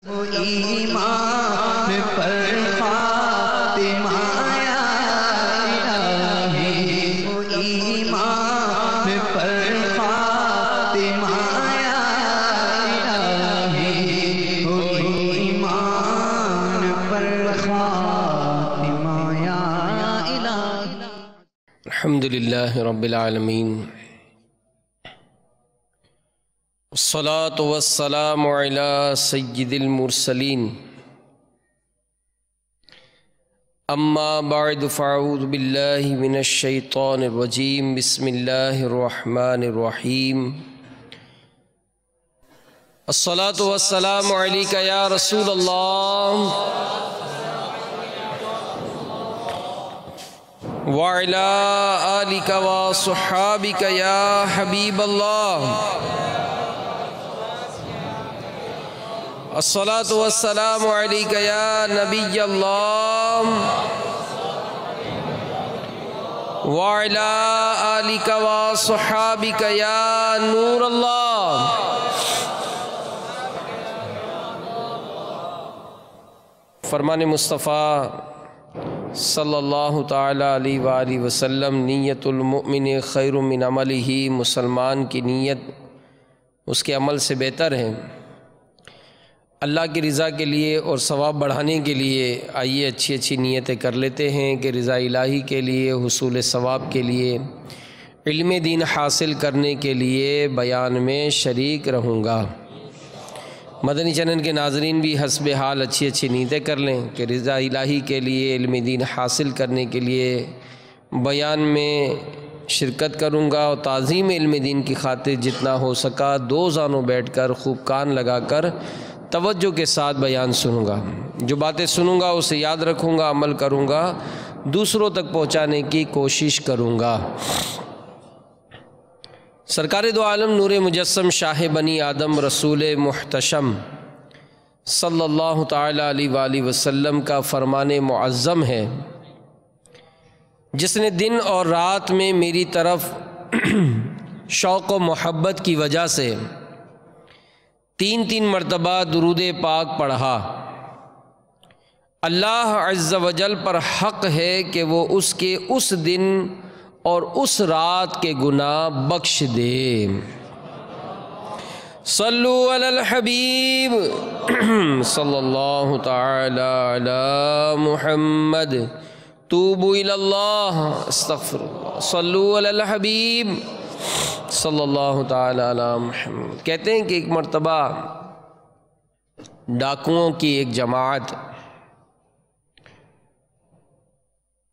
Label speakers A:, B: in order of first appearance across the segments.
A: ایمان پر فاطمہ یا الہی، ایمان پر فاطمہ یا الہی، ایمان پر فاطمہ یا الہی۔
B: الحمدللہ رب العالمین، الصلاة والسلام علی سید المرسلین، اما بعد فاعوذ باللہ من الشیطان الرجیم، بسم اللہ الرحمن الرحیم۔ الصلاة والسلام علیک یا رسول اللہ وعلی آلک وصحابک یا حبیب اللہ۔ الصلاة والسلام علیک یا نبی اللہ وعلی آلک وصحابک یا نور اللہ۔ فرمان مصطفیٰ صلی اللہ تعالی علیہ وآلہ وسلم، نیت المؤمن خیر من عملہ، مسلمان کی نیت اس کے عمل سے بہتر ہے۔ اللہ کی رضا کے لیے اور ثواب بڑھانے کے لیے آئیے اچھی اچھی نیتیں کر لیتے ہیں کہ رضا الہی کے لیے، حصول ثواب کے لیے، علم دین حاصل کرنے کے لیے بیان میں شریک رہوں گا۔ مدنی چینل کے ناظرین بھی حسب حال اچھی اچھی نیتیں کر لیں کہ رضا الہی کے لیے، علم دین حاصل کرنے کے لیے بیان میں شرکت کروں گا، اور تعظیم علم دین کی خاطر جتنا ہو سکا دو زانوں بیٹھ کر خوب کان لگا کر توجہ کے ساتھ بیان سنوں گا۔ جو باتیں سنوں گا اسے یاد رکھوں گا، عمل کروں گا، دوسروں تک پہنچانے کی کوشش کروں گا۔ سرکار دو عالم نور مجسم، شاہ بنی آدم، رسول محتشم صلی اللہ تعالی علیہ وآلہ وسلم کا فرمان معظم ہے، جس نے دن اور رات میں میری طرف شوق و محبت کی وجہ سے تین مرتبہ درود پاک پڑھا۔ اللہ عز و جل پر حق ہے کہ وہ اس کے اس دن اور اس رات کے گناہ بخش دے۔ صلو علی الحبیب صلی اللہ تعالی علی محمد، توبوا الی اللہ، استغفر اللہ، صلو علی الحبیب صلی اللہ تعالی علی محمد۔ کہتے ہیں کہ ایک مرتبہ ڈاکوؤں کی ایک جماعت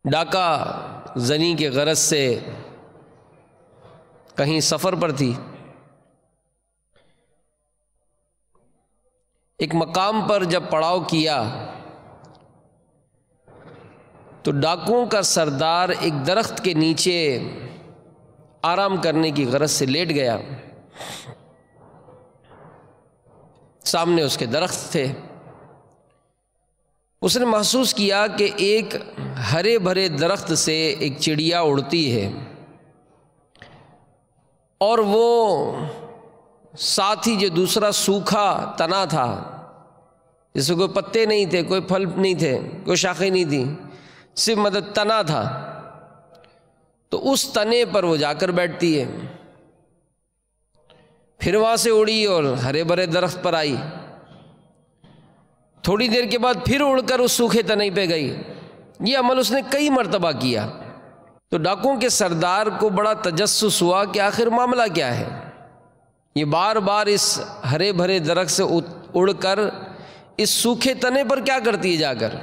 B: ڈاکہ زنی کے غرض سے کہیں سفر پر تھی۔ ایک مقام پر جب پڑاؤ کیا تو ڈاکوؤں کا سردار ایک درخت کے نیچے آرام کرنے کی غرض سے لیٹ گیا۔ سامنے اس کے درخت تھے۔ اس نے محسوس کیا کہ ایک ہرے بھرے درخت سے ایک چڑیا اڑتی ہے، اور وہ ساتھ ہی جو دوسرا سوکھا تنا تھا، جس سے کوئی پتے نہیں تھے، کوئی پھل نہیں تھے، کوئی شاخیں نہیں تھیں، صرف مطلب تنا تھا، تو اس تنے پر وہ جا کر بیٹھتی ہے۔ پھر وہاں سے اڑی اور ہرے بھرے درخت پر آئی۔ تھوڑی دیر کے بعد پھر اڑ کر اس سوکھے تنے پہ گئی۔ یہ عمل اس نے کئی مرتبہ کیا۔ تو ڈاکوؤں کے سردار کو بڑا تجسس ہوا کہ آخر معاملہ کیا ہے، یہ بار بار اس ہرے بھرے درخت سے اڑ کر اس سوکھے تنے پر کیا کرتی ہے جا کر۔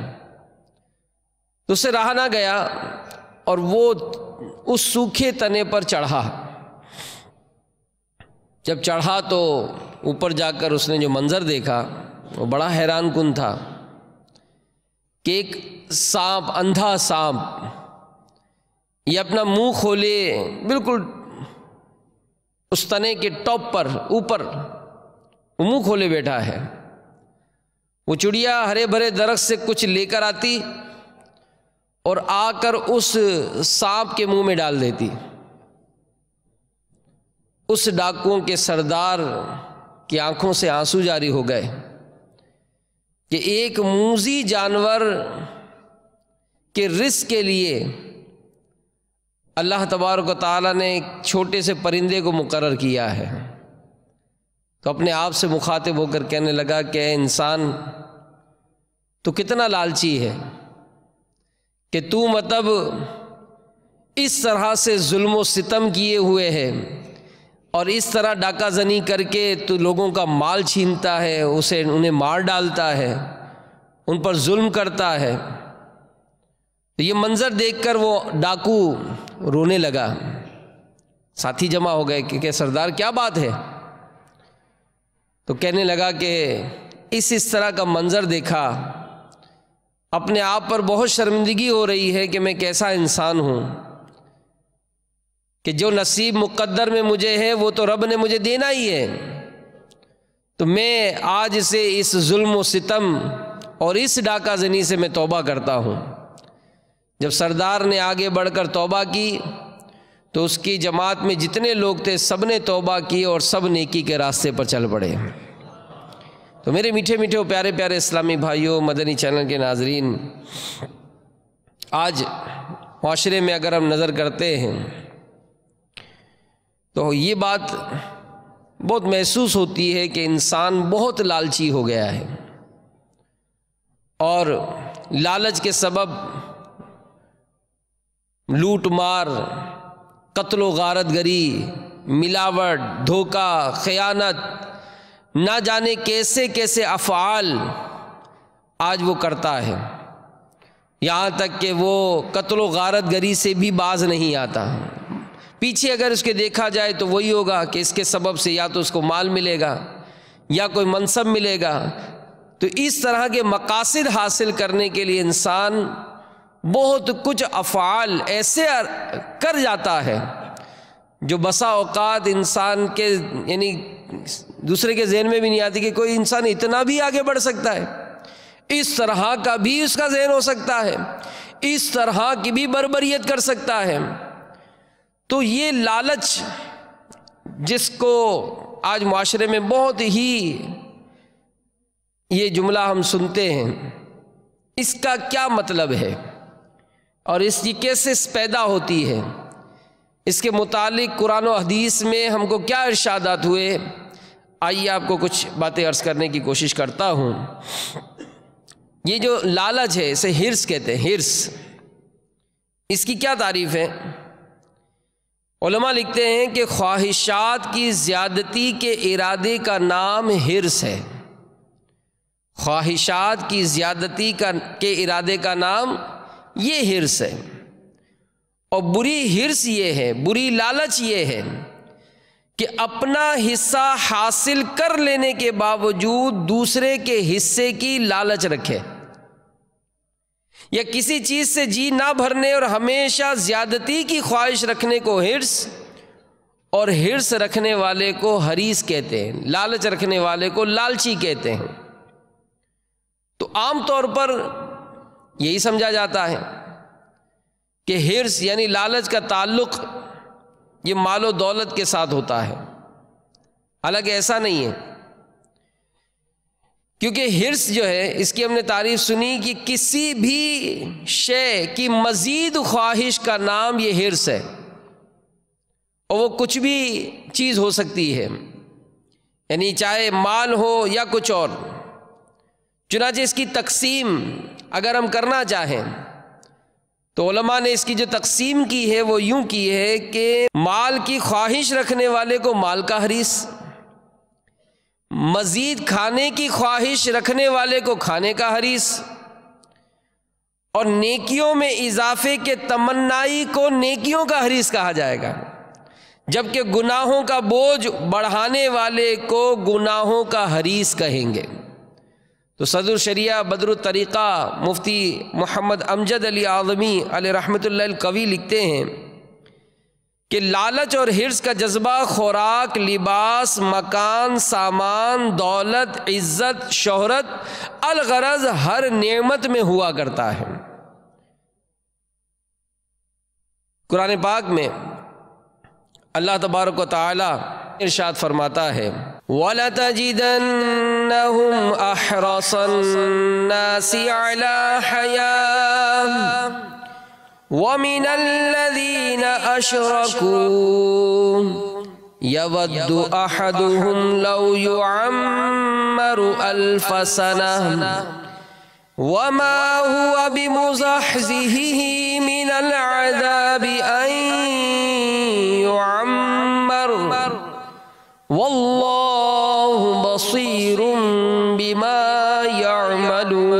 B: تو اسے رہا نہ گیا اور وہ اس سوکھے تنے پر چڑھا۔ جب چڑھا تو اوپر جا کر اس نے جو منظر دیکھا وہ بڑا حیران کن تھا کہ ایک سانپ، اندھا سانپ، یہ اپنا منہ کھولے بالکل اس تنے کے ٹاپ پر، اوپر منہ کھولے بیٹھا ہے۔ وہ چڑیا ہرے بھرے درخت سے کچھ لے کر آتی اور آ کر اس سانپ کے منہ میں ڈال دیتی۔ اس ڈاکوؤں کے سردار کی آنکھوں سے آنسو جاری ہو گئے کہ ایک موذی جانور کے رزق کے لیے اللہ تبارک و تعالیٰ نے ایک چھوٹے سے پرندے کو مقرر کیا ہے، تو اپنے آپ سے مخاطب ہو کر کہنے لگا کہ اے انسان، تو کتنا لالچی ہے کہ تو مطلب اس طرح سے ظلم و ستم کیے ہوئے ہے اور اس طرح ڈاکہ زنی کر کے تو لوگوں کا مال چھینتا ہے، انہیں مار ڈالتا ہے، ان پر ظلم کرتا ہے۔ یہ منظر دیکھ کر وہ ڈاکو رونے لگا، ساتھی جمع ہو گئے کہ سردار کیا بات ہے؟ تو کہنے لگا کہ اس طرح کا منظر دیکھا، اپنے آپ پر بہت شرمندگی ہو رہی ہے کہ میں کیسا انسان ہوں کہ جو نصیب مقدر میں مجھے ہے وہ تو رب نے مجھے دینا ہی ہے، تو میں آج سے اس ظلم و ستم اور اس ڈاکہ زنی سے میں توبہ کرتا ہوں۔ جب سردار نے آگے بڑھ کر توبہ کی تو اس کی جماعت میں جتنے لوگ تھے سب نے توبہ کی اور سب نیکی کے راستے پر چل پڑے۔ تو میرے میٹھے میٹھے پیارے پیارے اسلامی بھائیوں، مدنی چینل کے ناظرین، آج معاشرے میں اگر ہم نظر کرتے ہیں تو یہ بات بہت محسوس ہوتی ہے کہ انسان بہت لالچی ہو گیا ہے، اور لالچ کے سبب لوٹ مار، قتل و غارت گری، ملاوٹ، دھوکہ، خیانت، نہ جانے کیسے کیسے افعال آج وہ کرتا ہے، یہاں تک کہ وہ قتل و غارت گری سے بھی باز نہیں آتا۔ پیچھے اگر اس کے دیکھا جائے تو وہی ہوگا کہ اس کے سبب سے یا تو اس کو مال ملے گا یا کوئی منصب ملے گا۔ تو اس طرح کے مقاصد حاصل کرنے کے لیے انسان بہت کچھ افعال ایسے کر جاتا ہے جو بسا اوقات انسان کے یعنی دوسرے کے ذہن میں بھی نہیں آتی کہ کوئی انسان اتنا بھی آگے بڑھ سکتا ہے، اس طرح کا بھی اس کا ذہن ہو سکتا ہے، اس طرح کی بھی بربریت کر سکتا ہے۔ تو یہ لالچ جس کو آج معاشرے میں بہت ہی یہ جملہ ہم سنتے ہیں، اس کا کیا مطلب ہے اور اس کی کیسے پیدا ہوتی ہے، اس کے متعلق قرآن و حدیث میں ہم کو کیا ارشادات ہوئے، آئیے آپ کو کچھ باتیں عرض کرنے کی کوشش کرتا ہوں۔ یہ جو لالچ ہے اسے ہرس کہتے ہیں، ہرس، اس کی کیا تعریف ہے؟ علماء لکھتے ہیں کہ خواہشات کی زیادتی کے ارادے کا نام ہرس ہے۔ خواہشات کی زیادتی کے ارادے کا نام یہ ہرس ہے، اور بری ہرس یہ ہے، بری لالچ یہ ہے کہ اپنا حصہ حاصل کر لینے کے باوجود دوسرے کے حصے کی لالچ رکھے، یا کسی چیز سے جی نہ بھرنے اور ہمیشہ زیادتی کی خواہش رکھنے کو ہرس، اور ہرس رکھنے والے کو حریص کہتے ہیں، لالچ رکھنے والے کو لالچی کہتے ہیں۔ تو عام طور پر یہی سمجھا جاتا ہے کہ ہرس یعنی لالچ کا تعلق یہ مال و دولت کے ساتھ ہوتا ہے، حالانکہ ایسا نہیں ہے، کیونکہ ہرس جو ہے اس کی ہم نے تعریف سنی کہ کسی بھی شے کی مزید خواہش کا نام یہ ہرس ہے، اور وہ کچھ بھی چیز ہو سکتی ہے، یعنی چاہے مال ہو یا کچھ اور۔ چنانچہ اس کی تقسیم اگر ہم کرنا چاہیں تو علماء نے اس کی جو تقسیم کی ہے وہ یوں کی ہے کہ مال کی خواہش رکھنے والے کو مال کا حریص، مزید کھانے کی خواہش رکھنے والے کو کھانے کا حریص، اور نیکیوں میں اضافے کے تمنائی کو نیکیوں کا حریص کہا جائے گا، جبکہ گناہوں کا بوجھ بڑھانے والے کو گناہوں کا حریص کہیں گے۔ تو صدر شریعہ بدر الطریقہ مفتی محمد امجد علی اعظمی علیہ رحمۃ اللہ القوی لکھتے ہیں کہ لالچ اور حرص کا جذبہ خوراک، لباس، مکان، سامان، دولت، عزت، شہرت، الغرض ہر نعمت میں ہوا کرتا ہے۔ قرآن پاک میں اللہ تبارک و تعالی ارشاد فرماتا ہے وَلَتَجِدَنَّهُمْ أَحْرَصَ النَّاسِ عَلَى حَيَاةٍ وَمِنَ الَّذِينَ أَشْرَكُوا يَوَدُّ أَحَدُهُمْ لَوْ يُعَمَّرُ أَلْفَ سَنَةٍ وَمَا هُوَ بِمُزَحْزِحِهِ مِنَ الْعَذَابِ أَن يُعَمَّرَ وَاللَّهُ بَصِيرٌ بِمَا يَعْمَلُونَ۔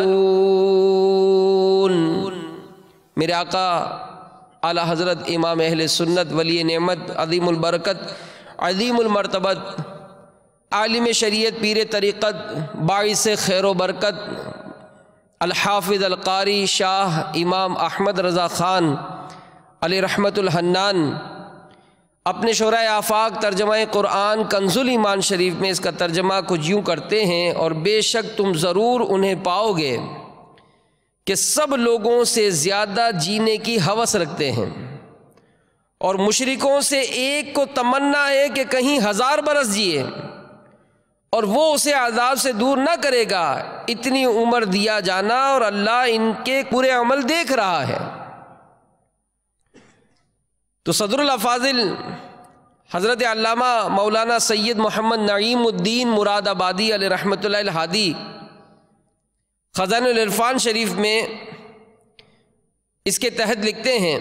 B: میرے آقا اعلیٰ حضرت امام اہل سنت ولی نعمت عظیم البرکت عظیم المرتبت عالم شریعت پیر طریقت باعث خیر و برکت الحافظ القاری شاہ امام احمد رضا خان علیہ رحمت الحنان اپنے شورۂ آفاق ترجمہ قرآن کنز الایمان شریف میں اس کا ترجمہ کچھ یوں کرتے ہیں، اور بے شک تم ضرور انہیں پاؤ گے کہ سب لوگوں سے زیادہ جینے کی ہوس رکھتے ہیں، اور مشرکوں سے ایک کو تمنا ہے کہ کہیں 1000 برس جیے، اور وہ اسے عذاب سے دور نہ کرے گا، اتنی عمر دیا جانا، اور اللہ ان کے پورے عمل دیکھ رہا ہے۔ تو صدر الافاضل حضرت علامہ مولانا سید محمد نعیم الدین مراد آبادی علیہ رحمۃ اللہ الہادی خزانہ العرفان شریف میں اس کے تحت لکھتے ہیں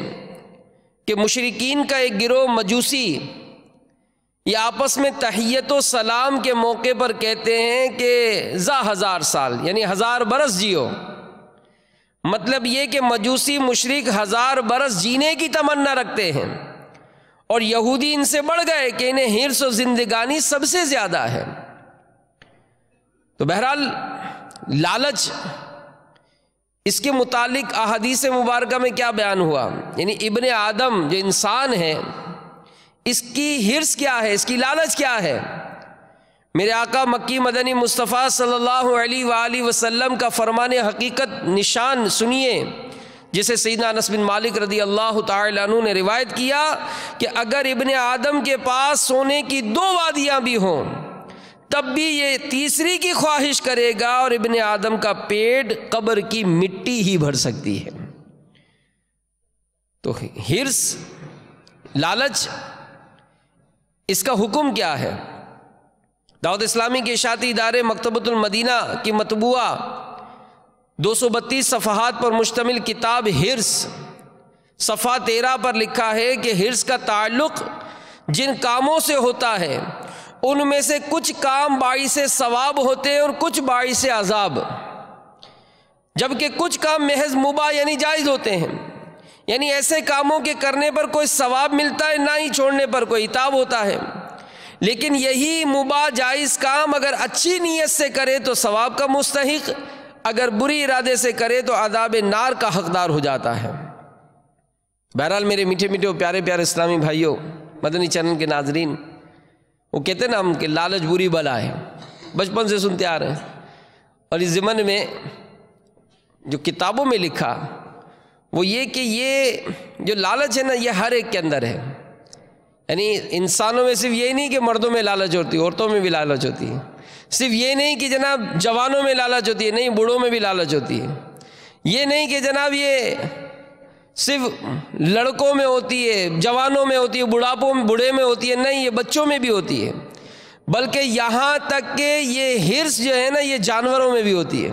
B: کہ مشرکین کا ایک گروہ مجوسی یہ آپس میں تحیت و سلام کے موقع پر کہتے ہیں کہ 1000 سال یعنی 1000 برس جیو۔ مطلب یہ کہ مجوسی مشرک 1000 برس جینے کی تمنا رکھتے ہیں، اور یہودی ان سے بڑھ گئے کہ انہیں حرص و زندگانی سب سے زیادہ ہے۔ تو بہرحال لالچ، اس کے متعلق احادیث مبارکہ میں کیا بیان ہوا، یعنی ابن آدم جو انسان ہے اس کی حرص کیا ہے، اس کی لالچ کیا ہے۔ میرے آقا مکی مدنی مصطفیٰ صلی اللہ علیہ وآلہ وسلم کا فرمان حقیقت نشان سنیے، جسے سیدنا انس بن مالک رضی اللہ تعالی عنہ نے روایت کیا کہ اگر ابن آدم کے پاس سونے کی 2 وادیاں بھی ہوں تب بھی یہ تیسری کی خواہش کرے گا، اور ابن آدم کا پیٹ قبر کی مٹی ہی بھر سکتی ہے۔ تو حرص، لالچ، اس کا حکم کیا ہے؟ دعوت اسلامی کے اشاعتی ادارے مکتبۃ المدینہ کی مطبوعہ 232 صفحات پر مشتمل کتاب حرص صفحہ 13 پر لکھا ہے کہ حرص کا تعلق جن کاموں سے ہوتا ہے ان میں سے کچھ کام باعث ثواب ہوتے ہیں اور کچھ باعث عذاب، جبکہ کچھ کام محض مباح یعنی جائز ہوتے ہیں، یعنی ایسے کاموں کے کرنے پر کوئی ثواب ملتا ہے، نہ ہی چھوڑنے پر کوئی عتاب ہوتا ہے۔ لیکن یہی مباح جائز کام اگر اچھی نیت سے کرے تو ثواب کا مستحق، اگر بری ارادے سے کرے تو عذاب نار کا حقدار ہو جاتا ہے۔ بہرحال میرے میٹھے میٹھے پیارے پیارے اسلامی بھائیوں، مدنی چینل کے ناظرین، وہ کہتے ہیں نا ہم کہ لالچ بری بلا ہے، بچپن سے سنتے آ رہے ہیں، اور اس ضمن میں جو کتابوں میں لکھا وہ یہ کہ یہ جو لالچ ہے نا یہ ہر ایک کے اندر ہے، یعنی انسانوں میں صرف یہ نہیں کہ مردوں میں لالچ ہوتی ہے، عورتوں میں بھی لالچ ہوتی ہے، صرف یہ نہیں کہ جناب جوانوں میں لالچ ہوتی ہے، نہیں بوڑھوں میں بھی لالچ ہوتی ہے، یہ نہیں کہ جناب یہ صرف لڑکوں میں ہوتی ہے، جوانوں میں ہوتی ہے، بوڑھے میں ہوتی ہے، نہیں یہ بچوں میں بھی ہوتی ہے، بلکہ یہاں تک کہ یہ حرص جو ہے نا یہ جانوروں میں بھی ہوتی ہے۔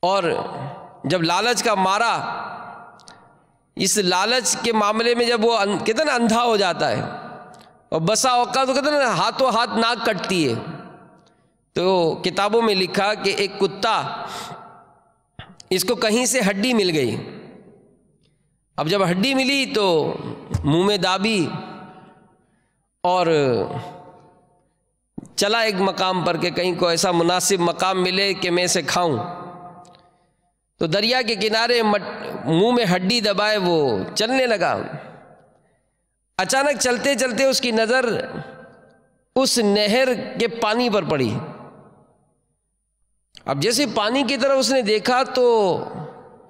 B: اور جب لالچ کا مارا، اس لالچ کے معاملے میں جب وہ کہتے ہیں نا اندھا ہو جاتا ہے، اور بسا اوقات تو کہتے ہیں نا ہاتھوں ہاتھ ناک کٹتی ہے، تو کتابوں میں لکھا کہ ایک کتا، اس کو کہیں سے ہڈی مل گئی، اب جب ہڈی ملی تو منہ میں دابی اور چلا ایک مقام پر کہ کہیں کو ایسا مناسب مقام ملے کہ میں اسے کھاؤں، تو دریا کے کنارے منہ میں ہڈی دبائے وہ چلنے لگا۔ اچانک چلتے چلتے اس کی نظر اس نہر کے پانی پر پڑی، اب جیسے پانی کی طرف اس نے دیکھا تو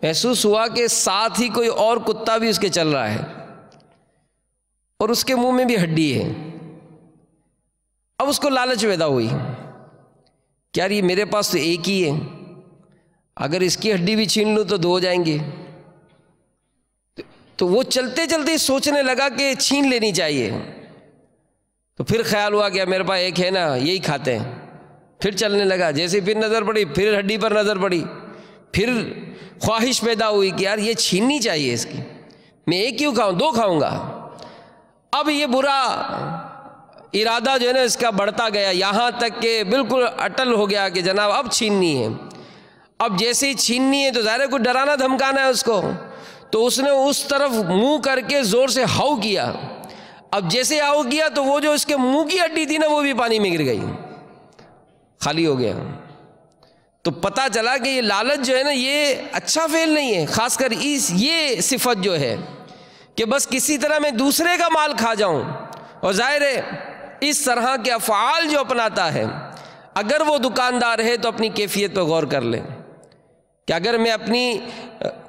B: محسوس ہوا کہ ساتھ ہی کوئی اور کتا بھی اس کے چل رہا ہے اور اس کے منہ میں بھی ہڈی ہے۔ اب اس کو لالچ پیدا ہوئی کہ یار یہ میرے پاس تو ایک ہی ہے، اگر اس کی ہڈی بھی چھین لوں تو دو ہو جائیں گے. تو وہ چلتے چلتے سوچنے لگا کہ چھین لینی چاہیے. تو پھر خیال ہوا کہ میرے پاس ایک ہے نا، یہی کھاتے ہیں. پھر چلنے لگا، جیسے پھر نظر پڑی، پھر ہڈی پر نظر پڑی، پھر خواہش پیدا ہوئی کہ یار یہ چھیننی چاہیے اس کی، میں ایک کیوں کھاؤں، دو کھاؤں گا. اب یہ برا ارادہ جو ہے نا اس کا بڑھتا گیا، یہاں تک کہ بالکل اٹل ہو گیا کہ جناب اب چھیننی ہے. اب جیسے ہی چھیننی ہے تو ظاہر ہے کوئی ڈرانا دھمکانا ہے اس کو، تو اس نے اس طرف منہ کر کے زور سے ہاؤ کیا. اب جیسے ہاؤ کیا تو وہ جو اس کے منہ کی ہڈی تھی نا وہ بھی پانی میں گر گئی، خالی ہو گیا. تو پتہ چلا کہ یہ لالچ جو ہے نا یہ اچھا فعل نہیں ہے، خاص کر یہ صفت جو ہے کہ بس کسی طرح میں دوسرے کا مال کھا جاؤں. اور ظاہر ہے اس طرح کے افعال جو اپناتا ہے، اگر وہ دکاندار ہے تو اپنی کیفیت پہ غور کر لے کہ اگر میں اپنی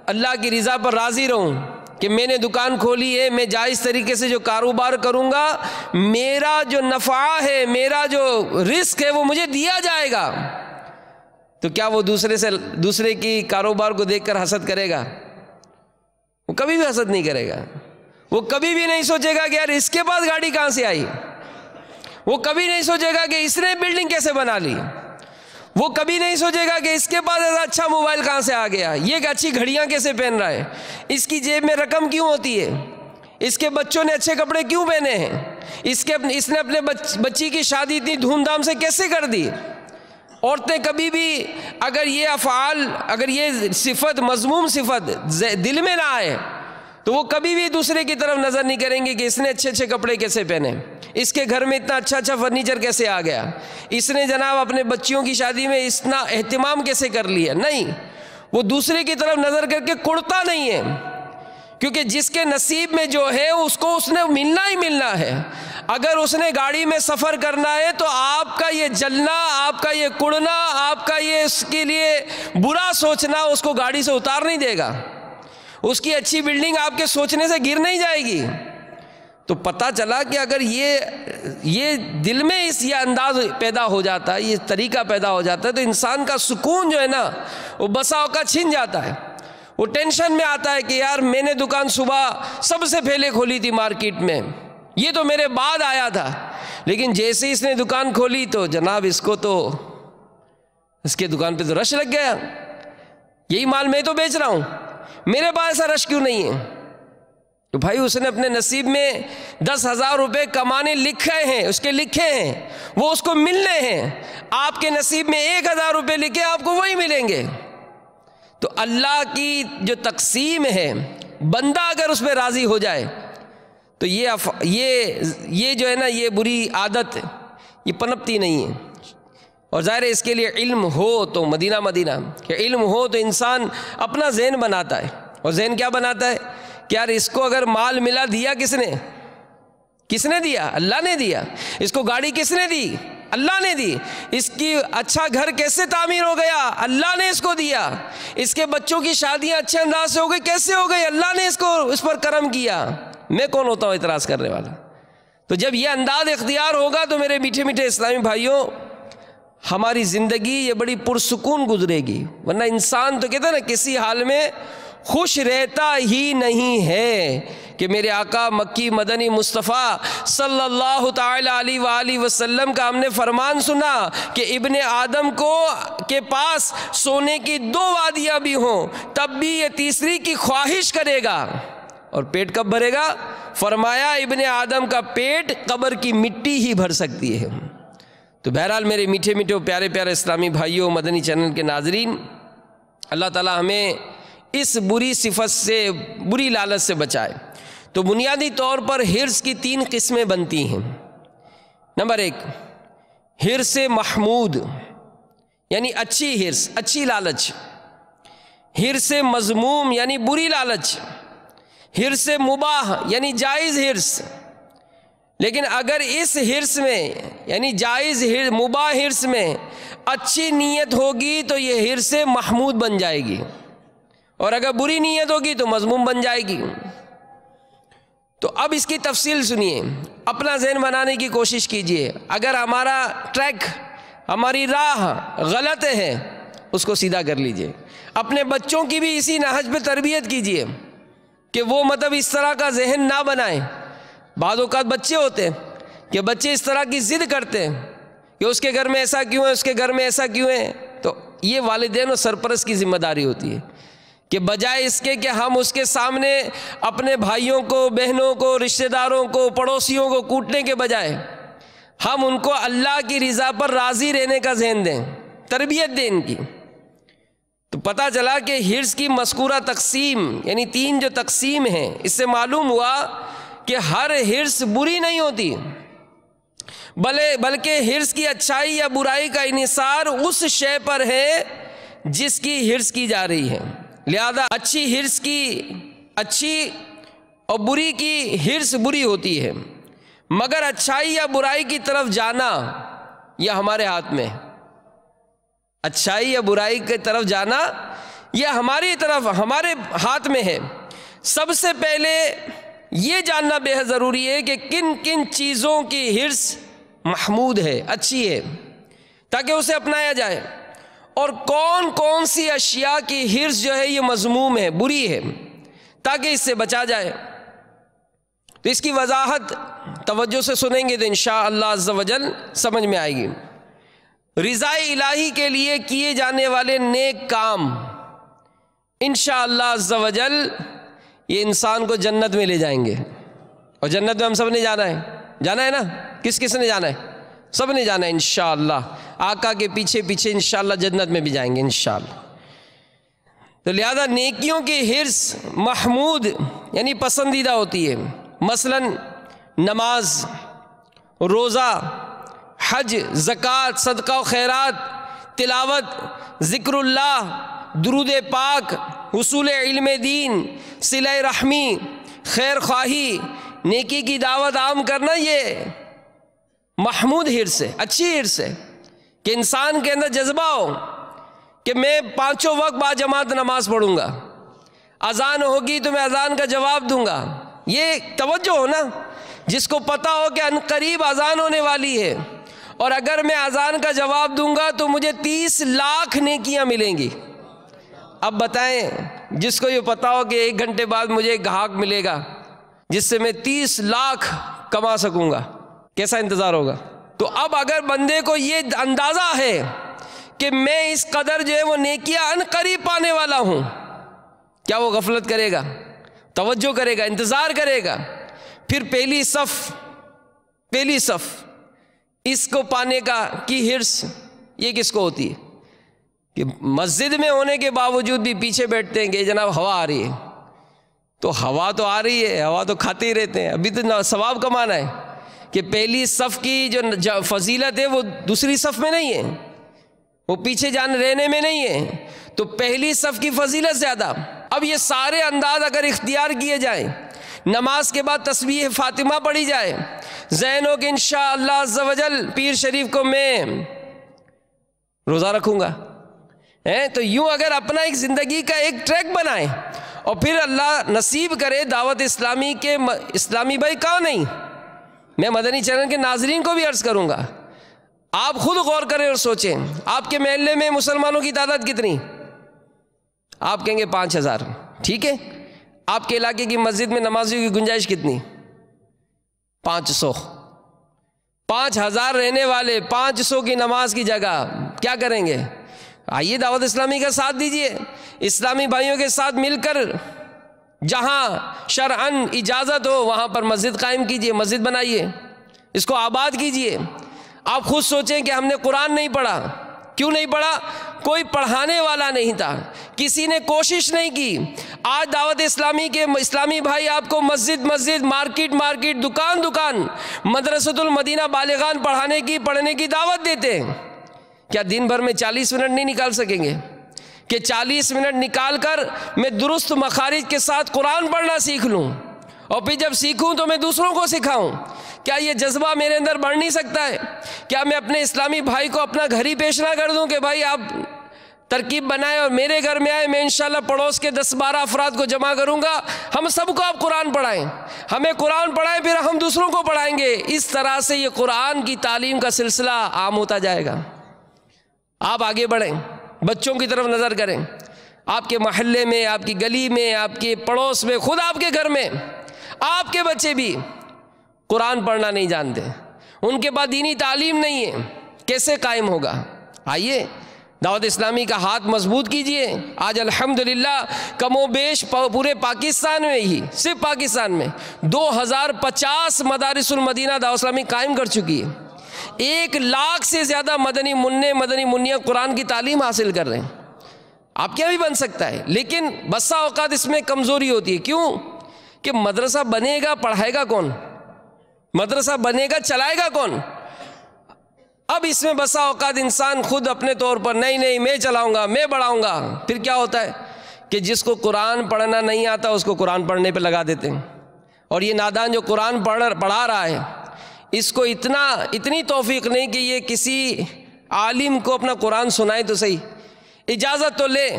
B: اللہ کی رضا پر راضی رہوں کہ میں نے دکان کھولی ہے، میں جائز طریقے سے جو کاروبار کروں گا، میرا جو نفع ہے، میرا جو رزق ہے وہ مجھے دیا جائے گا، تو کیا وہ دوسرے کی کاروبار کو دیکھ کر حسد کرے گا؟ وہ کبھی بھی حسد نہیں کرے گا. وہ کبھی بھی نہیں سوچے گا کہ یار اس کے پاس گاڑی کہاں سے آئی. وہ کبھی نہیں سوچے گا کہ اس نے بلڈنگ کیسے بنا لی. وہ کبھی نہیں سوچے گا کہ اس کے پاس ایسا اچھا موبائل کہاں سے آ گیا، یہ اچھی گھڑیاں کیسے پہن رہا ہے، اس کی جیب میں رقم کیوں ہوتی ہے، اس کے بچوں نے اچھے کپڑے کیوں پہنے ہیں، اس نے اپنے بچی کی شادی اتنی دھوم دھام سے کیسے کر دی. عورتیں کبھی بھی اگر یہ افعال، اگر یہ صفت، مذموم صفت دل میں نہ آئے تو وہ کبھی بھی دوسرے کی طرف نظر نہیں کریں گے کہ اس نے اچھے اچھے کپڑے کیسے پہنے، اس کے گھر میں اتنا اچھا اچھا فرنیچر کیسے آ گیا، اس نے جناب اپنے بچیوں کی شادی میں اتنا اہتمام کیسے کر لیا. نہیں، وہ دوسرے کی طرف نظر کر کے کڑتا نہیں ہے، کیونکہ جس کے نصیب میں جو ہے اس کو اس نے ملنا ہی ملنا ہے. اگر اس نے گاڑی میں سفر کرنا ہے تو آپ کا یہ جلنا، آپ کا یہ کڑنا، آپ کا یہ اس کے لیے برا سوچنا اس کو گاڑی سے اتار نہیں دے گا. اس کی اچھی بلڈنگ آپ کے سوچنے سے گر نہیں جائے گی. تو پتہ چلا کہ اگر یہ دل میں یہ انداز پیدا ہو جاتا ہے، یہ طریقہ پیدا ہو جاتا ہے، تو انسان کا سکون جو ہے نا وہ بسا اوقات چھن جاتا ہے. وہ ٹینشن میں آتا ہے کہ یار میں نے دکان صبح سب سے پہلے کھولی تھی مارکیٹ میں، یہ تو میرے بعد آیا تھا، لیکن جیسے اس نے دکان کھولی تو جناب اس کو تو اس کے دکان پہ تو رش لگ گیا. یہی مال میں تو بیچ رہا ہوں، میرے پاس ایسا رش کیوں نہیں ہے؟ تو بھائی اس نے اپنے نصیب میں 10,000 روپے کمانے لکھے ہیں، اس کے لکھے ہیں، وہ اس کو ملنے ہیں. آپ کے نصیب میں 1,000 روپے لکھے، آپ کو وہی ملیں گے. تو اللہ کی جو تقسیم ہے، بندہ اگر اس پہ راضی ہو جائے تو یہ جو ہے نا یہ بری عادت یہ پنپتی نہیں ہے. اور ظاہر ہے اس کے لیے علم ہو تو مدینہ کہ علم ہو تو انسان اپنا ذہن بناتا ہے. اور ذہن کیا بناتا ہے کہ یار اس کو اگر مال ملا، دیا کس نے دیا؟ اللہ نے دیا. اس کو گاڑی کس نے دی؟ اللہ نے دی. اس کی اچھا گھر کیسے تعمیر ہو گیا؟ اللہ نے اس کو دیا. اس کے بچوں کی شادیاں اچھے انداز سے ہو گئی، کیسے ہو گئی؟ اللہ نے اس پر کرم کیا. میں کون ہوتا ہوں اعتراض کرنے والا؟ تو جب یہ انداز اختیار ہوگا تو میرے میٹھے میٹھے اسلامی بھائیوں، ہماری زندگی یہ بڑی پرسکون گزرے گی. ورنہ انسان تو کہتا ہے نا کسی حال میں خوش رہتا ہی نہیں ہے. کہ میرے آقا مکی مدنی مصطفیٰ صلی اللہ تعالی علیہ وآلہ وسلم کا ہم نے فرمان سنا کہ ابن آدم کے پاس سونے کی 2 وادیاں بھی ہوں تب بھی یہ تیسری کی خواہش کرے گا. اور پیٹ کب بھرے گا؟ فرمایا ابن آدم کا پیٹ قبر کی مٹی ہی بھر سکتی ہے. تو بہرحال میرے میٹھے میٹھے پیارے پیارے اسلامی بھائیوں، مدنی چینل کے ناظرین، اللہ تعالی ہمیں اس بری صفت سے، بری لالچ سے بچائے. تو بنیادی طور پر حرص کی 3 قسمیں بنتی ہیں. نمبر 1، حرص محمود یعنی اچھی حرص، اچھی لالچ. حرص مذموم یعنی بری لالچ. حرص مباح یعنی جائز حرص. لیکن اگر اس حرص میں یعنی جائز مباح حرص میں اچھی نیت ہوگی تو یہ حرص محمود بن جائے گی، اور اگر بری نیت ہوگی تو مذموم بن جائے گی. تو اب اس کی تفصیل سنیے، اپنا ذہن بنانے کی کوشش کیجئے۔ اگر ہمارا ٹریک، ہماری راہ غلط ہے اس کو سیدھا کر لیجئے۔ اپنے بچوں کی بھی اسی نہج پہ تربیت کیجئے کہ وہ مطلب اس طرح کا ذہن نہ بنائیں۔ بعض اوقات بچے ہوتے ہیں کہ بچے اس طرح کی ضد کرتے ہیں کہ اس کے گھر میں ایسا کیوں ہے، اس کے گھر میں ایسا کیوں ہے۔ تو یہ والدین اور سرپرست کی ذمہ داری ہوتی ہے کہ بجائے اس کے کہ ہم اس کے سامنے اپنے بھائیوں کو، بہنوں کو، رشتہ داروں کو، پڑوسیوں کو کوٹنے کے بجائے ہم ان کو اللہ کی رضا پر راضی رہنے کا ذہن دیں، تربیت دیں ان کی۔ تو پتہ چلا کہ حرص کی مذکورہ تقسیم، یعنی 3 جو تقسیم ہیں، اس سے معلوم ہوا کہ ہر حرص بری نہیں ہوتی، بلکہ حرص کی اچھائی یا برائی کا انحصار اس شے پر ہے جس کی حرص کی جا رہی ہے۔ لہذا اچھی حرص کی اچھی اور بری کی حرص بری ہوتی ہے، مگر اچھائی یا برائی کی طرف جانا یہ ہمارے ہاتھ میں ہے۔ اچھائی یا برائی کی طرف جانا یہ ہمارے ہاتھ میں ہے۔ سب سے پہلے یہ جاننا بے حد ضروری ہے کہ کن کن چیزوں کی حرص محمود ہے، اچھی ہے، تاکہ اسے اپنایا جائے، اور کون کون سی اشیاء کی حرص جو ہے یہ مذموم ہے، بری ہے، تاکہ اس سے بچا جائے۔ تو اس کی وضاحت توجہ سے سنیں گے تو انشاءاللہ عز و جل سمجھ میں آئے گی۔ رضا الہی کے لیے کیے جانے والے نیک کام انشاءاللہ عز و جل یہ انسان کو جنت میں لے جائیں گے، اور جنت میں ہم سب نے جانا ہے نا؟ کس کس نے جانا ہے؟ سب نے جانا ہے انشاءاللہ، آقا کے پیچھے پیچھے انشاءاللہ جنت میں بھی جائیں گے انشاءاللہ۔ تو لہذا نیکیوں کی حرص محمود یعنی پسندیدہ ہوتی ہے، مثلا نماز، روزہ، حج، زکوٰۃ، صدقہ و خیرات، تلاوت، ذکر اللہ، درود پاک، حصول علم دین، صلہ رحمی، خیر خواہی، نیکی کی دعوت عام کرنا، یہ محمود حرص ہے، اچھی حرص ہے کہ انسان کے اندر جذبہ ہو کہ میں 5 وقت باجماعت نماز پڑھوں گا، اذان ہوگی تو میں اذان کا جواب دوں گا۔ یہ توجہ ہو نا، جس کو پتہ ہو کہ ان قریب اذان ہونے والی ہے، اور اگر میں اذان کا جواب دوں گا تو مجھے 30 لاکھ نیکیاں ملیں گی۔ اب بتائیں، جس کو یہ پتہ ہو کہ 1 گھنٹے بعد مجھے ایک گاہک ملے گا جس سے میں 30 لاکھ کما سکوں گا، کیسا انتظار ہوگا؟ تو اب اگر بندے کو یہ اندازہ ہے کہ میں اس قدر جو ہے وہ نیکیاں ان قریب پانے والا ہوں، کیا وہ غفلت کرے گا؟ توجہ کرے گا، انتظار کرے گا؟ پھر پہلی صف اس کو پانے کی حرص یہ کس کو ہوتی ہے کہ مسجد میں ہونے کے باوجود بھی پیچھے بیٹھتے ہیں کہ جناب ہوا آ رہی ہے، تو ہوا تو آ رہی ہے، ہوا تو کھاتے ہی رہتے ہیں، ابھی تو ثواب کمانا ہے کہ پہلی صف کی جو فضیلت ہے وہ دوسری صف میں نہیں ہے، وہ پیچھے رہنے میں نہیں ہے، تو پہلی صف کی فضیلت زیادہ۔ اب یہ سارے انداز اگر اختیار کیے جائیں، نماز کے بعد تسبیح فاطمہ پڑھی جائے، ذہن ہو کہ انشاءاللہ عز و جل پیر شریف کو میں روزہ رکھوں گا، تو یوں اگر اپنا ایک زندگی کا ایک ٹریک بنائیں، اور پھر اللہ نصیب کرے دعوت اسلامی کے اسلامی بھائی کہاں نہیں، میں مدنی چینل کے ناظرین کو بھی عرض کروں گا، آپ خود غور کریں اور سوچیں، آپ کے محلے میں مسلمانوں کی تعداد کتنی؟ آپ کہیں گے 5000، ٹھیک ہے، آپ کے علاقے کی مسجد میں نمازیوں کی گنجائش کتنی؟ 500۔ 5000 رہنے والے 500 کی نماز کی جگہ کیا کریں گے؟ آئیے دعوت اسلامی کا ساتھ دیجئے، اسلامی بھائیوں کے ساتھ مل کر جہاں شرعاً اجازت ہو وہاں پر مسجد قائم کیجئے، مسجد بنائیے، اس کو آباد کیجئے۔ آپ خود سوچیں کہ ہم نے قرآن نہیں پڑھا، کیوں نہیں پڑھا؟ کوئی پڑھانے والا نہیں تھا، کسی نے کوشش نہیں کی۔ آج دعوت اسلامی کے اسلامی بھائی آپ کو مسجد مارکیٹ، دکان، مدرسۃ المدینہ بالغان پڑھنے کی دعوت دیتے ہیں۔ کیا دن بھر میں 40 منٹ نہیں نکال سکیں گے کہ 40 منٹ نکال کر میں درست مخارج کے ساتھ قرآن پڑھنا سیکھ لوں، اور پھر جب سیکھوں تو میں دوسروں کو سکھاؤں؟ کیا یہ جذبہ میرے اندر بڑھ نہیں سکتا ہے؟ کیا میں اپنے اسلامی بھائی کو اپنا گھر ہی پیش نہ کر دوں کہ بھائی آپ ترکیب بنائے اور میرے گھر میں آئے، میں انشاءاللہ پڑوس کے 10-12 افراد کو جمع کروں گا، ہم سب کو آپ قرآن پڑھائیں، ہمیں قرآن پڑھائیں، پھر ہم دوسروں کو پڑھائیں گے۔ اس طرح سے یہ قرآن کی تعلیم کا سلسلہ عام ہوتا جائے گا۔ آپ آگے بڑھیں، بچوں کی طرف نظر کریں، آپ کے محلے میں، آپ کی گلی میں، آپ کے پڑوس میں، خود آپ کے گھر میں آپ کے بچے بھی قرآن پڑھنا نہیں جانتے، ان کے پاس دینی تعلیم نہیں ہے، کیسے قائم ہوگا؟ آئیے دعوت اسلامی کا ہاتھ مضبوط کیجئے۔ آج الحمدللہ کم و بیش پورے پاکستان میں ہی، صرف پاکستان میں 2050 مدارس المدینہ دعوت اسلامی قائم کر چکی ہے۔ 1 لاکھ سے زیادہ مدنی منیاں قرآن کی تعلیم حاصل کر رہے ہیں۔ آپ کیا بھی بن سکتا ہے، لیکن بسا اوقات اس میں کمزوری ہوتی ہے۔ کیوں؟ کہ مدرسہ بنے گا، پڑھائے گا کون؟ مدرسہ بنے گا، چلائے گا کون؟ اب اس میں بسا اوقات انسان خود اپنے طور پر نہیں میں چلاؤں گا، میں بڑھاؤں گا، پھر کیا ہوتا ہے کہ جس کو قرآن پڑھنا نہیں آتا اس کو قرآن پڑھنے پہ لگا دیتے ہیں، اور یہ نادان جو قرآن پڑھا رہا ہے اس کو اتنی توفیق نہیں کہ یہ کسی عالم کو اپنا قرآن سنائے تو صحیح، اجازت تو لے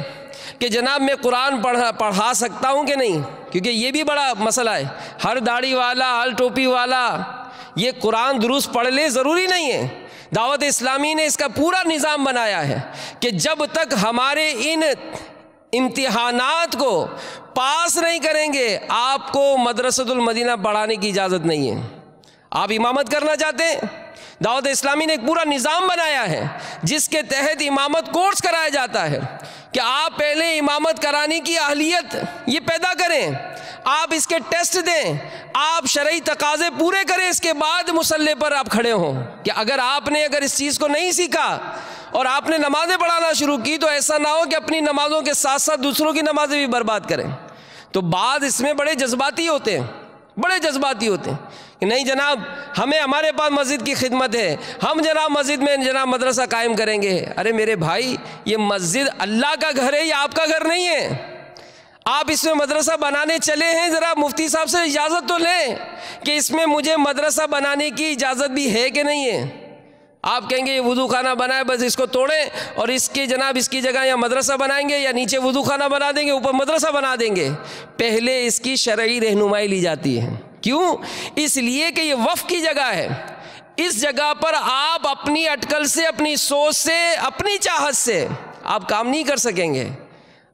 B: کہ جناب میں قرآن پڑھا سکتا ہوں کہ نہیں، کیونکہ یہ بھی بڑا مسئلہ ہے۔ ہر داڑھی والا، ہر ٹوپی والا یہ قرآن درست پڑھ لے ضروری نہیں ہے۔ دعوت اسلامی نے اس کا پورا نظام بنایا ہے کہ جب تک ہمارے ان امتحانات کو پاس نہیں کریں گے آپ کو مدرسۃ المدینہ پڑھانے کی اجازت نہیں ہے۔ آپ امامت کرنا چاہتے ہیں، دعوت اسلامی نے ایک پورا نظام بنایا ہے جس کے تحت امامت کورس کرایا جاتا ہے کہ آپ پہلے امامت کرانے کی اہلیت یہ پیدا کریں، آپ اس کے ٹیسٹ دیں، آپ شرعی تقاضے پورے کریں، اس کے بعد مصلی پر آپ کھڑے ہوں کہ اگر اس چیز کو نہیں سیکھا اور آپ نے نمازیں پڑھانا شروع کی تو ایسا نہ ہو کہ اپنی نمازوں کے ساتھ ساتھ دوسروں کی نمازیں بھی برباد کریں۔ تو بعض اس میں بڑے جذباتی ہوتے ہیں کہ نہیں جناب ہمارے پاس مسجد کی خدمت ہے، ہم جناب مسجد میں جناب مدرسہ قائم کریں گے۔ ارے میرے بھائی، یہ مسجد اللہ کا گھر ہے، یہ آپ کا گھر نہیں ہے۔ آپ اس میں مدرسہ بنانے چلے ہیں، ذرا مفتی صاحب سے اجازت تو لیں کہ اس میں مجھے مدرسہ بنانے کی اجازت بھی ہے کہ نہیں ہے۔ آپ کہیں گے یہ وضو خانہ بنائے، بس اس کو توڑیں اور اس کی جگہ یا مدرسہ بنائیں گے، یا نیچے وضو خانہ بنا دیں گے، اوپر مدرسہ بنا دیں گے۔ پہلے اس کی شرعی رہنمائی لی جاتی ہے۔ کیوں؟ اس لیے کہ یہ وقف کی جگہ ہے، اس جگہ پر آپ اپنی اٹکل سے، اپنی سوچ سے، اپنی چاہت سے آپ کام نہیں کر سکیں گے۔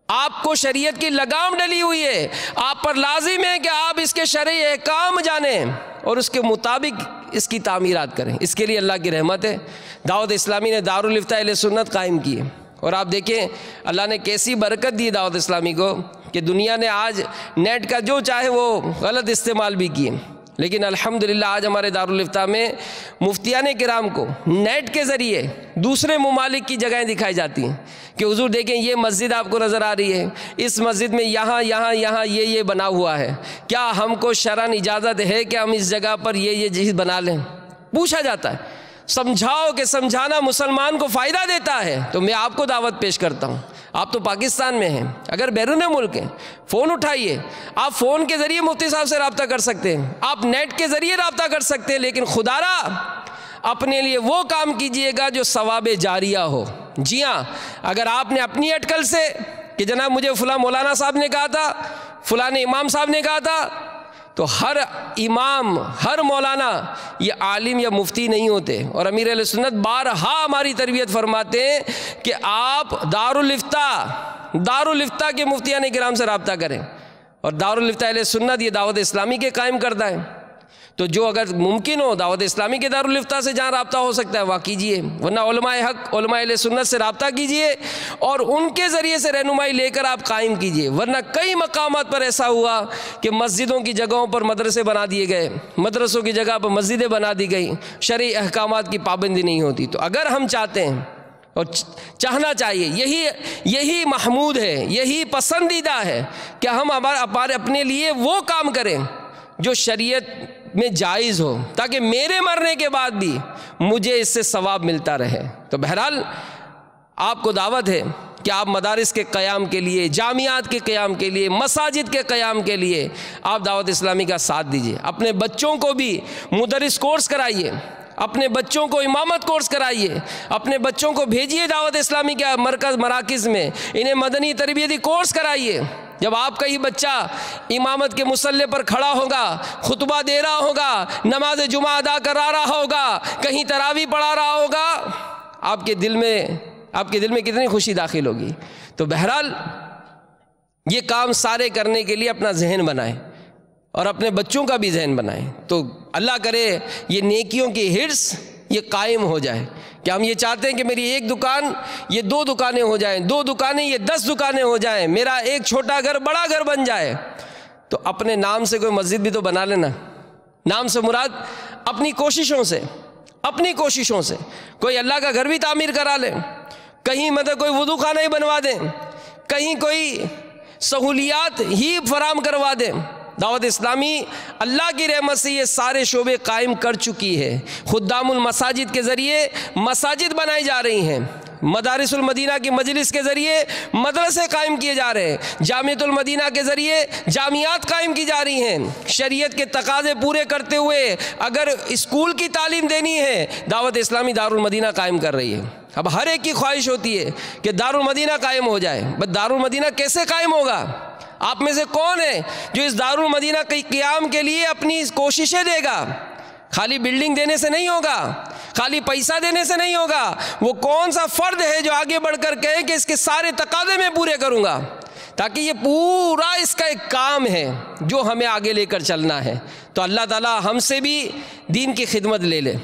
B: آپ کو شریعت کی لگام ڈلی ہوئی ہے، آپ پر لازم ہے کہ آپ اس کے شرعی احکام جانیں اور اس کے مطابق اس کی تعمیرات کریں۔ اس کے لیے اللہ کی رحمت ہے، دعوت اسلامی نے دارالفتاء اہل سنت قائم کی ہے، اور آپ دیکھیں اللہ نے کیسی برکت دی دعوت اسلامی کو کہ دنیا نے آج نیٹ کا جو چاہے وہ غلط استعمال بھی کیے، لیکن الحمدللہ آج ہمارے دارالفتاء میں مفتیان کرام کو نیٹ کے ذریعے دوسرے ممالک کی جگہیں دکھائی جاتی ہیں کہ حضور دیکھیں یہ مسجد آپ کو نظر آ رہی ہے، اس مسجد میں یہاں یہ بنا ہوا ہے، کیا ہم کو شرعاً اجازت ہے کہ ہم اس جگہ پر یہ چیز بنا لیں؟ پوچھا جاتا ہے۔ سمجھاؤ کہ سمجھانا مسلمان کو فائدہ دیتا ہے، تو میں آپ کو دعوت پیش کرتا ہوں۔ آپ تو پاکستان میں ہیں، اگر بیرون ملک ہیں فون اٹھائیے، آپ فون کے ذریعے مفتی صاحب سے رابطہ کر سکتے ہیں، آپ نیٹ کے ذریعے رابطہ کر سکتے ہیں، لیکن خدا را اپنے لیے وہ کام کیجئے گا جو ثواب جاریہ ہو۔ جی ہاں، اگر آپ نے اپنی اٹکل سے کہ جناب مجھے فلاں مولانا صاحب نے کہا تھا، فلاں امام صاحب نے کہا تھا، تو ہر امام، ہر مولانا یہ عالم یا مفتی نہیں ہوتے، اور امیر اہل سنت بارہا ہماری تربیت فرماتے ہیں کہ آپ دارالفتاء کے مفتیان کرام سے رابطہ کریں، اور دارالفتاء اہل سنت یہ دعوت اسلامی کے قائم کردہ ہے، تو جو اگر ممکن ہو دعوت اسلامی کے دارالفتاء سے جہاں رابطہ ہو سکتا ہے وہاں کیجئے، ورنہ علماء حق، علماء اہل سنت سے رابطہ کیجئے اور ان کے ذریعے سے رہنمائی لے کر آپ قائم کیجئے۔ ورنہ کئی مقامات پر ایسا ہوا کہ مسجدوں کی جگہوں پر مدرسے بنا دیے گئے، مدرسوں کی جگہ پر مسجدیں بنا دی گئی، شرعی احکامات کی پابندی نہیں ہوتی۔ تو اگر ہم چاہتے ہیں اور چاہنا چاہیے، یہی محمود ہے، یہی پسندیدہ ہے کہ ہم اپنے لیے وہ کام کریں جو شریعت میں جائز ہو، تاکہ میرے مرنے کے بعد بھی مجھے اس سے ثواب ملتا رہے۔ تو بہرحال آپ کو دعوت ہے کہ آپ مدارس کے قیام کے لیے، جامعات کے قیام کے لیے، مساجد کے قیام کے لیے آپ دعوت اسلامی کا ساتھ دیجیے، اپنے بچوں کو بھی مدرس کورس کرائیے، اپنے بچوں کو امامت کورس کرائیے، اپنے بچوں کو بھیجیے دعوت اسلامی کے مراکز میں، انہیں مدنی تربیتی کورس کرائیے۔ جب آپ کا ہی بچہ امامت کے مصلی پر کھڑا ہوگا، خطبہ دے رہا ہوگا، نماز جمعہ ادا کرا رہا ہوگا، کہیں تراویح پڑھا رہا ہوگا، آپ کے دل میں کتنی خوشی داخل ہوگی۔ تو بہرحال یہ کام سارے کرنے کے لیے اپنا ذہن بنائیں اور اپنے بچوں کا بھی ذہن بنائیں، تو اللہ کرے یہ نیکیوں کی حرص یہ قائم ہو جائے کہ ہم یہ چاہتے ہیں کہ میری ایک دکان یہ 2 دکانیں ہو جائیں، 2 دکانیں یہ 10 دکانیں ہو جائیں، میرا ایک چھوٹا گھر بڑا گھر بن جائے۔ تو اپنے نام سے کوئی مسجد بھی تو بنا لینا، نام سے مراد اپنی کوششوں سے کوئی اللہ کا گھر بھی تعمیر کرا لیں، کہیں کوئی وضو خانہ ہی بنوا دیں، کہیں کوئی سہولیات ہی فراہم کروا دیں۔ دعوت اسلامی اللہ کی رحمت سے یہ سارے شعبے قائم کر چکی ہے۔ خدام المساجد کے ذریعے مساجد بنائی جا رہی ہیں، مدارس المدینہ کی مجلس کے ذریعے مدرسے قائم کیے جا رہے ہیں، جامعۃ المدینہ کے ذریعے جامعات قائم کی جا رہی ہیں۔ شریعت کے تقاضے پورے کرتے ہوئے اگر اسکول کی تعلیم دینی ہے، دعوت اسلامی دارالمدینہ قائم کر رہی ہے۔ اب ہر ایک کی خواہش ہوتی ہے کہ دارالمدینہ قائم ہو جائے، بس دارالمدینہ کیسے قائم ہوگا؟ آپ میں سے کون ہے جو اس دارالمدینہ کے قیام کے لیے اپنی کوششیں دے گا؟ خالی بلڈنگ دینے سے نہیں ہوگا، خالی پیسہ دینے سے نہیں ہوگا، وہ کون سا فرد ہے جو آگے بڑھ کر کہے کہ اس کے سارے تقاضے میں پورے کروں گا؟ تاکہ یہ پورا اس کا ایک کام ہے جو ہمیں آگے لے کر چلنا ہے۔ تو اللہ تعالی ہم سے بھی دین کی خدمت لے لے،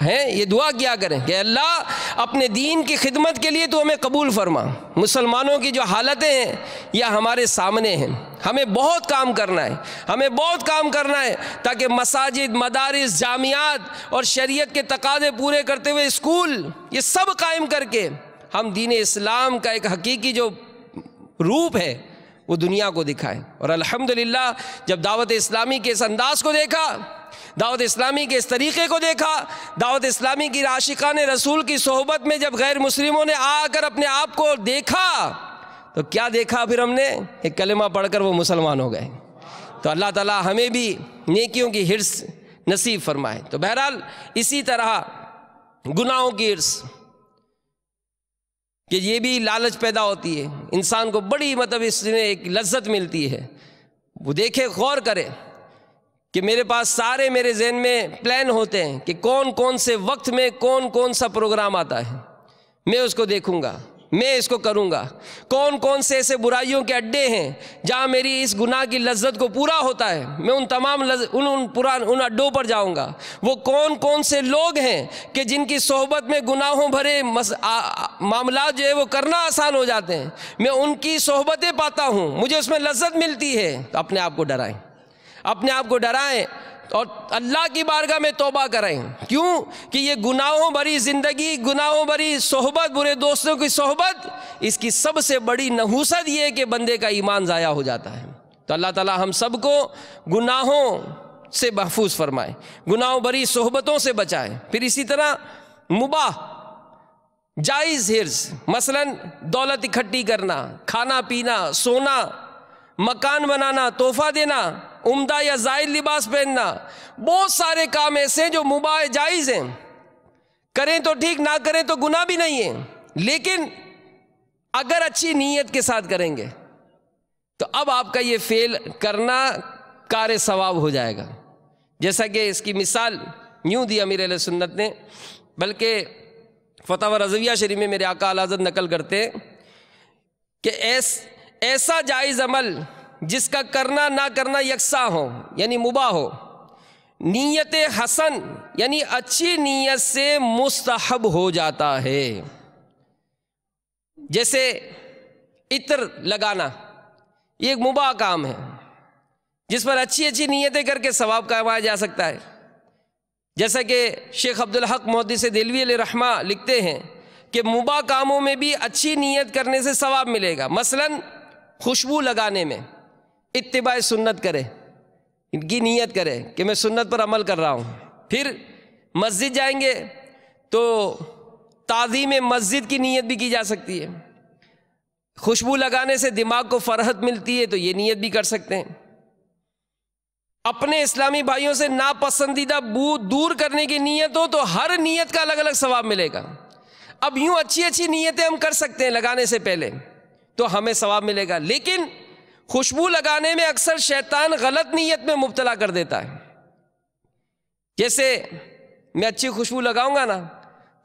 B: یہ دعا کیا کریں کہ اللہ اپنے دین کی خدمت کے لیے تو ہمیں قبول فرما۔ مسلمانوں کی جو حالتیں ہیں یہ ہمارے سامنے ہیں، ہمیں بہت کام کرنا ہے تاکہ مساجد، مدارس، جامعات اور شریعت کے تقاضے پورے کرتے ہوئے اسکول یہ سب قائم کر کے ہم دین اسلام کا ایک حقیقی جو روپ ہے وہ دنیا کو دکھائیں۔ اور الحمدللہ جب دعوت اسلامی کے اس انداز کو دیکھا، دعوت اسلامی کے اس طریقے کو دیکھا، دعوت اسلامی کی عاشقان رسول کی صحبت میں جب غیر مسلموں نے آ کر اپنے آپ کو دیکھا تو کیا دیکھا؟ پھر ہم نے ایک کلمہ پڑھ کر وہ مسلمان ہو گئے۔ تو اللہ تعالی ہمیں بھی نیکیوں کی حرص نصیب فرمائے۔ تو بہرحال اسی طرح گناہوں کی حرص کہ یہ بھی لالچ پیدا ہوتی ہے، انسان کو بڑی اس میں ایک لذت ملتی ہے۔ وہ دیکھے، غور کرے کہ میرے پاس سارے میرے ذہن میں پلان ہوتے ہیں کہ کون سے وقت میں کون سا پروگرام آتا ہے، میں اس کو دیکھوں گا، میں اس کو کروں گا۔ کون سے ایسے برائیوں کے اڈے ہیں جہاں میری اس گناہ کی لذت کو پورا ہوتا ہے، میں ان تمام ان اڈوں پر جاؤں گا۔ وہ کون سے لوگ ہیں کہ جن کی صحبت میں گناہوں بھرے معاملات جو ہے وہ کرنا آسان ہو جاتے ہیں، میں ان کی صحبتیں پاتا ہوں، مجھے اس میں لذت ملتی ہے۔ تو اپنے آپ کو ڈرائیں اور اللہ کی بارگاہ میں توبہ کریں۔ کیوں کہ یہ گناہوں بھری زندگی، گناہوں بھری صحبت، برے دوستوں کی صحبت، اس کی سب سے بڑی نحوست یہ ہے کہ بندے کا ایمان ضائع ہو جاتا ہے۔ تو اللہ تعالی ہم سب کو گناہوں سے محفوظ فرمائے، گناہوں بھری صحبتوں سے بچائے۔ پھر اسی طرح مباح جائز حرص، مثلا دولت اکٹھی کرنا، کھانا پینا، سونا، مکان بنانا، تحفہ دینا، عمدہ یا زائد لباس پہننا، بہت سارے کام ایسے ہیں جو مباح جائز ہیں، کریں تو ٹھیک، نہ کریں تو گناہ بھی نہیں ہے، لیکن اگر اچھی نیت کے ساتھ کریں گے تو اب آپ کا یہ فعل کرنا کار ثواب ہو جائے گا۔ جیسا کہ اس کی مثال یوں دی امیر اہل سنت نے، بلکہ فتاوی رضویہ شریف میں میرے آقا اعلی حضرت نقل کرتے ہیں کہ ایسا جائز عمل جس کا کرنا نہ کرنا یکساں ہو، یعنی مباح ہو، نیت حسن یعنی اچھی نیت سے مستحب ہو جاتا ہے۔ جیسے عطر لگانا، یہ ایک مباح کام ہے جس پر اچھی نیتیں کر کے ثواب کمایا جا سکتا ہے۔ جیسا کہ شیخ عبدالحق محدث دہلوی علیہ رحمہ لکھتے ہیں کہ مباح کاموں میں بھی اچھی نیت کرنے سے ثواب ملے گا۔ مثلا خوشبو لگانے میں اتباع سنت کرے، ان کی نیت کرے کہ میں سنت پر عمل کر رہا ہوں۔ پھر مسجد جائیں گے تو تعظیم مسجد کی نیت بھی کی جا سکتی ہے۔ خوشبو لگانے سے دماغ کو فرحت ملتی ہے تو یہ نیت بھی کر سکتے ہیں۔ اپنے اسلامی بھائیوں سے ناپسندیدہ بو دور کرنے کی نیت ہو تو ہر نیت کا الگ الگ ثواب ملے گا۔ اب یوں اچھی اچھی نیتیں ہم کر سکتے ہیں لگانے سے پہلے تو ہمیں ثواب ملے گا، لیکن خوشبو لگانے میں اکثر شیطان غلط نیت میں مبتلا کر دیتا ہے۔ جیسے میں اچھی خوشبو لگاؤں گا نا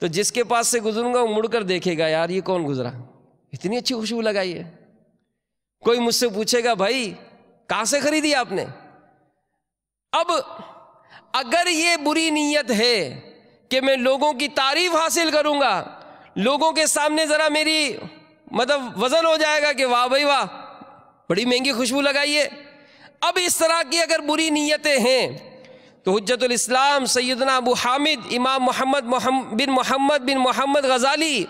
B: تو جس کے پاس سے گزروں گا وہ مڑ کر دیکھے گا، یار یہ کون گزرا، اتنی اچھی خوشبو لگائی ہے۔ کوئی مجھ سے پوچھے گا بھائی کہاں سے خریدی آپ نے؟ اب اگر یہ بری نیت ہے کہ میں لوگوں کی تعریف حاصل کروں گا، لوگوں کے سامنے ذرا میری وزن ہو جائے گا کہ واہ بھائی واہ بڑی مہنگی خوشبو لگائی ہے، اب اس طرح کی اگر بری نیتیں ہیں تو حجت الاسلام سیدنا ابو حامد امام محمد بن محمد غزالی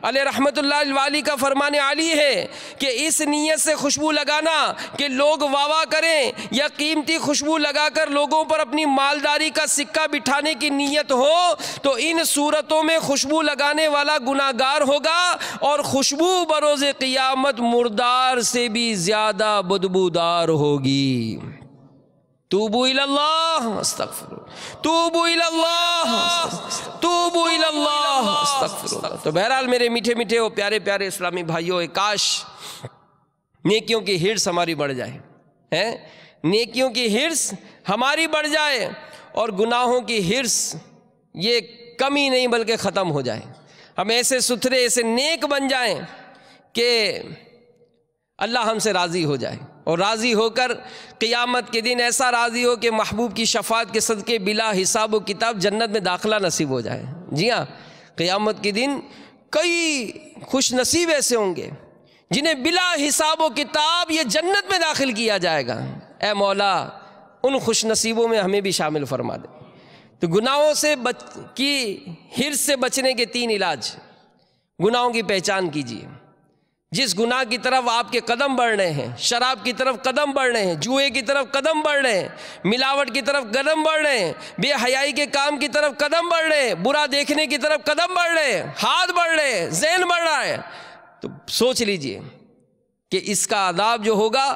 B: علیہ رحمۃ اللہ الوالی کا فرمان عالی ہے کہ اس نیت سے خوشبو لگانا کہ لوگ واہ واہ کریں یا قیمتی خوشبو لگا کر لوگوں پر اپنی مالداری کا سکہ بٹھانے کی نیت ہو تو ان صورتوں میں خوشبو لگانے والا گناہگار ہوگا، اور خوشبو بروز قیامت مردار سے بھی زیادہ بدبودار ہوگی۔ توبوا الی اللہ استغفر، توبوا الی اللہ، توبوا الی اللہ استغفر اللہ۔ تو بہرحال میرے میٹھے میٹھے اور پیارے پیارے اسلامی بھائیوں، کاش نیکیوں کی ہرس ہماری بڑھ جائے، نیکیوں کی ہرس ہماری بڑھ جائے اور گناہوں کی ہرس یہ کمی نہیں بلکہ ختم ہو جائے۔ ہم ایسے ستھرے ایسے نیک بن جائیں کہ اللہ ہم سے راضی ہو جائے، اور راضی ہو کر قیامت کے دن ایسا راضی ہو کہ محبوب کی شفاعت کے صدقے بلا حساب و کتاب جنت میں داخلہ نصیب ہو جائے۔ جی ہاں، قیامت کے دن کئی خوش نصیب ایسے ہوں گے جنہیں بلا حساب و کتاب یہ جنت میں داخل کیا جائے گا۔ اے مولا ان خوش نصیبوں میں ہمیں بھی شامل فرما دے۔ تو گناہوں سے کی ہرس سے بچنے کے 3 علاج۔ گناہوں کی پہچان کیجیے، جس گناہ کی طرف آپ کے قدم بڑھ رہے ہیں، شراب کی طرف قدم بڑھ رہے ہیں، جوئے کی طرف قدم بڑھ رہے ہیں، ملاوٹ کی طرف قدم بڑھ رہے ہیں، بے حیائی کے کام کی طرف قدم بڑھ رہے ہیں، برا دیکھنے کی طرف قدم بڑھ رہے ہیں، ہاتھ بڑھ رہے ہیں، ذہن بڑھ رہا ہے، تو سوچ لیجئے کہ اس کا عذاب جو ہوگا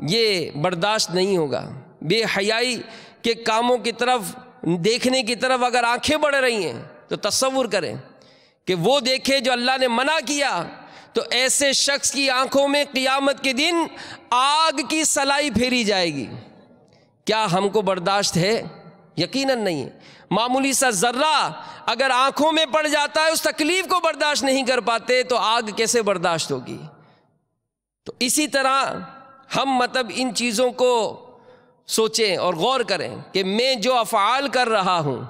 B: یہ برداشت نہیں ہوگا۔ بے حیائی کے کاموں کی طرف دیکھنے کی طرف اگر آنکھیں بڑھ رہی ہیں تو تصور کریں کہ وہ دیکھے جو اللہ نے منع کیا، تو ایسے شخص کی آنکھوں میں قیامت کے دن آگ کی سلائی پھیری جائے گی۔ کیا ہم کو برداشت ہے؟ یقیناً نہیں ہے۔ معمولی سا ذرہ اگر آنکھوں میں پڑ جاتا ہے، اس تکلیف کو برداشت نہیں کر پاتے تو آگ کیسے برداشت ہوگی؟ تو اسی طرح ہم ان چیزوں کو سوچیں اور غور کریں کہ میں جو افعال کر رہا ہوں،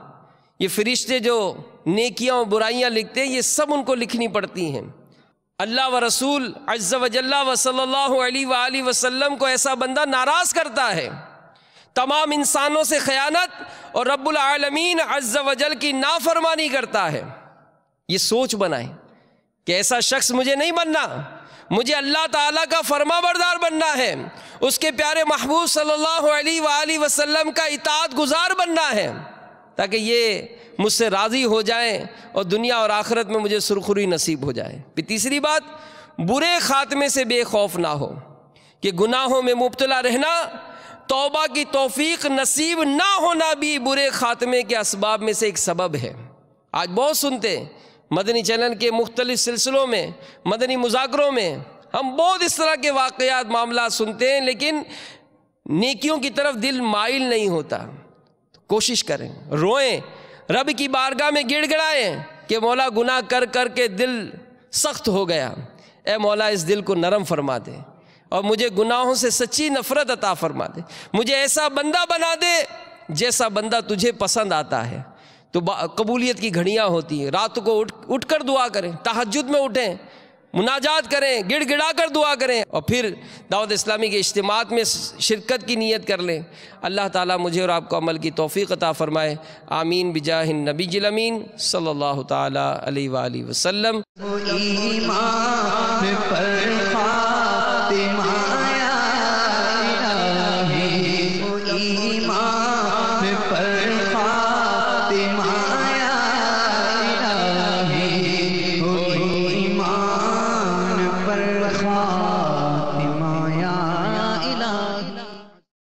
B: یہ فرشتے جو نیکیاں اور برائیاں لکھتے ہیں، یہ سب ان کو لکھنی پڑتی ہیں۔ اللہ و رسول عز و جل و صلی اللہ علیہ وآلہ وسلم کو ایسا بندہ ناراض کرتا ہے، تمام انسانوں سے خیانت اور رب العالمین عز و جل کی نافرمانی کرتا ہے۔ یہ سوچ بنائیں کہ ایسا شخص مجھے نہیں بننا، مجھے اللہ تعالیٰ کا فرما بردار بننا ہے، اس کے پیارے محبوب صلی اللہ علیہ وآلہ وسلم کا اطاعت گزار بننا ہے، تاکہ یہ مجھ سے راضی ہو جائیں اور دنیا اور آخرت میں مجھے سرخری نصیب ہو جائے۔ پھر تیسری بات، برے خاتمے سے بے خوف نہ ہو، کہ گناہوں میں مبتلا رہنا، توبہ کی توفیق نصیب نہ ہونا بھی برے خاتمے کے اسباب میں سے ایک سبب ہے۔ آج بہت سنتے ہیں مدنی چینل کے مختلف سلسلوں میں، مدنی مذاکروں میں ہم بہت اس طرح کے واقعات معاملات سنتے ہیں، لیکن نیکیوں کی طرف دل مائل نہیں ہوتا۔ کوشش کریں، روئیں، رب کی بارگاہ میں گڑ گڑائیں کہ مولا گناہ کر کر کے دل سخت ہو گیا، اے مولا اس دل کو نرم فرما دے اور مجھے گناہوں سے سچی نفرت عطا فرما دے، مجھے ایسا بندہ بنا دے جیسا بندہ تجھے پسند آتا ہے۔ تو قبولیت کی گھڑیاں ہوتی ہیں، رات کو اٹھ کر دعا کریں، تہجد میں اٹھیں، مناجات کریں، گڑ گڑا کر دعا کریں، اور پھر دعوت اسلامی کے اجتماعات میں شرکت کی نیت کر لیں۔ اللہ تعالیٰ مجھے اور آپ کو عمل کی توفیق عطا فرمائے، آمین بجاہ النبی الامین صلی اللہ تعالیٰ علیہ وآلہ وسلم۔
A: ایمان پر